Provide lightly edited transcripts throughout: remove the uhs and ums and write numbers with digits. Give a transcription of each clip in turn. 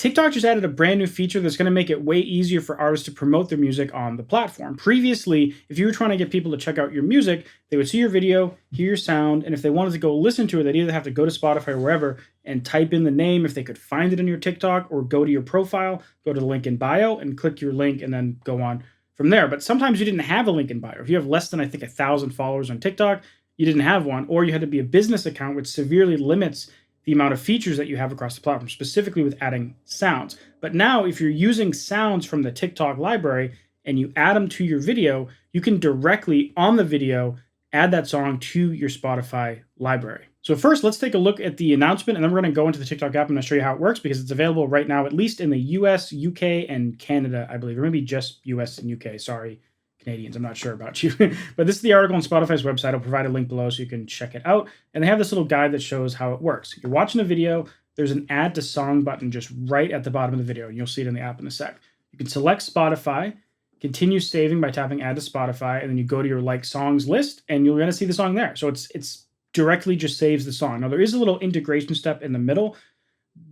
TikTok just added a brand new feature that's going to make it way easier for artists to promote their music on the platform. Previously, if you were trying to get people to check out your music, they would see your video, hear your sound, and if they wanted to go listen to it, they'd either have to go to Spotify or wherever and type in the name if they could find it in your TikTok, or go to your profile, go to the link in bio and click your link and then go on from there. But sometimes you didn't have a link in bio. If you have less than, I think, 1,000 followers on TikTok, you didn't have one, or you had to be a business account, which severely limits the amount of features that you have across the platform, specifically with adding sounds. But now, if you're using sounds from the TikTok library and you add them to your video, you can directly on the video add that song to your Spotify library. So first, let's take a look at the announcement, and then we're going to go into the TikTok app. I'm going to show you how it works because it's available right now, at least in the US, UK, and Canada, I believe, or maybe just US and UK. Sorry, Canadians, I'm not sure about you. But this is the article on Spotify's website. I'll provide a link below so you can check it out. And they have this little guide that shows how it works. You're watching a video, there's an add to song button just right at the bottom of the video. And you'll see it in the app in a sec. You can select Spotify, continue saving by tapping add to Spotify, and then you go to your like songs list and you're going to see the song there. So it's directly just saves the song. Now there is a little integration step in the middle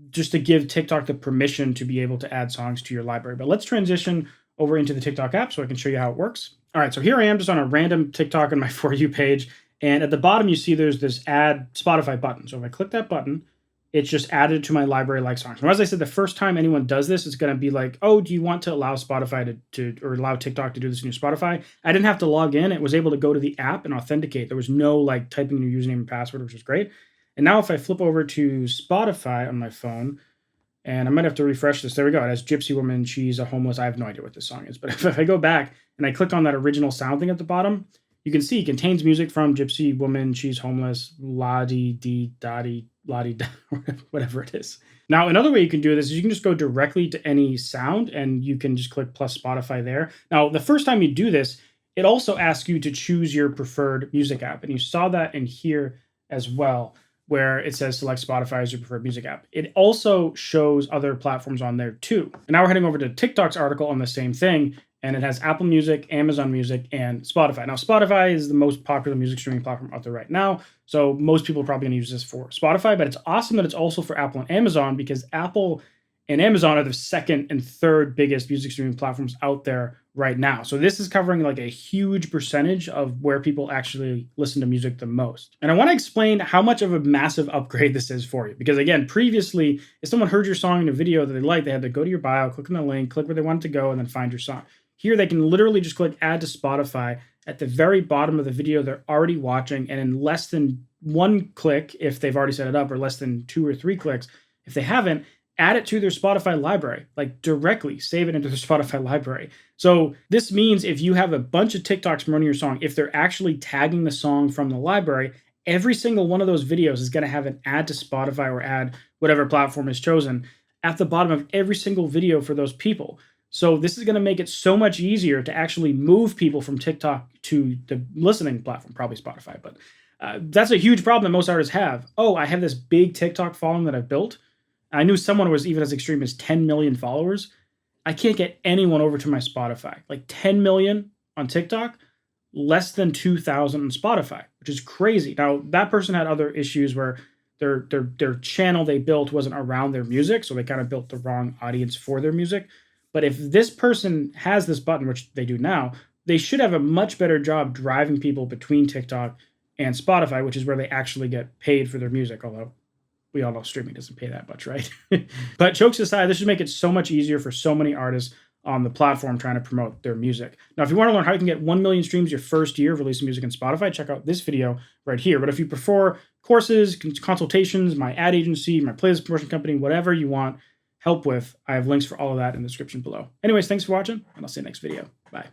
just to give TikTok the permission to be able to add songs to your library. But let's transition over into the TikTok app so I can show you how it works. All right, so here I am just on a random TikTok on my For You page. And at the bottom, you see there's this add Spotify button. So if I click that button, it's just added to my library like songs. Now, as I said, the first time anyone does this, it's going to be like, oh, do you want to allow Spotify to or allow TikTok to do this in your Spotify? I didn't have to log in. It was able to go to the app and authenticate. There was no like typing in your username and password, which is great. And now if I flip over to Spotify on my phone, and I might have to refresh this. There we go. It has Gypsy Woman, She's a Homeless. I have no idea what this song is. But if I go back and I click on that original sound thing at the bottom, you can see it contains music from Gypsy Woman, She's Homeless, la-dee-dee-da-dee, la-dee-da, whatever it is. Now, another way you can do this is you can just go directly to any sound and you can just click plus Spotify there. Now, the first time you do this, it also asks you to choose your preferred music app. And you saw that in here as well, where it says select Spotify as your preferred music app. It also shows other platforms on there too. And now we're heading over to TikTok's article on the same thing, and it has Apple Music, Amazon Music, and Spotify. Now, Spotify is the most popular music streaming platform out there right now, so most people are probably going to use this for Spotify, but it's awesome that it's also for Apple and Amazon, because Apple and Amazon are the second and third biggest music streaming platforms out there right now. So this is covering like a huge percentage of where people actually listen to music the most. And I want to explain how much of a massive upgrade this is for you. Because again, previously, if someone heard your song in a video that they liked, they had to go to your bio, click on the link, click where they wanted to go, and then find your song. Here, they can literally just click add to Spotify at the very bottom of the video they're already watching. And in less than one click, if they've already set it up, or less than 2 or 3 clicks, if they haven't, add it to their Spotify library, like directly save it into their Spotify library. So this means if you have a bunch of TikToks promoting your song, if they're actually tagging the song from the library, every single one of those videos is going to have an add to Spotify or add whatever platform is chosen at the bottom of every single video for those people. So this is going to make it so much easier to actually move people from TikTok to the listening platform, probably Spotify. But that's a huge problem that most artists have. Oh, I have this big TikTok following that I've built. I knew someone was even as extreme as 10 million followers. I can't get anyone over to my Spotify. Like 10 million on TikTok, less than 2,000 on Spotify, which is crazy. Now, that person had other issues where their channel they built wasn't around their music, so they kind of built the wrong audience for their music. But if this person has this button, which they do now, they should have a much better job driving people between TikTok and Spotify, which is where they actually get paid for their music, although we all know streaming doesn't pay that much, right? But jokes aside, this should make it so much easier for so many artists on the platform trying to promote their music. Now, if you want to learn how you can get 1 million streams your first year of releasing music on Spotify, check out this video right here. But if you prefer courses, consultations, my ad agency, my playlist promotion company, whatever you want help with, I have links for all of that in the description below. Anyways, thanks for watching, and I'll see you next video. Bye.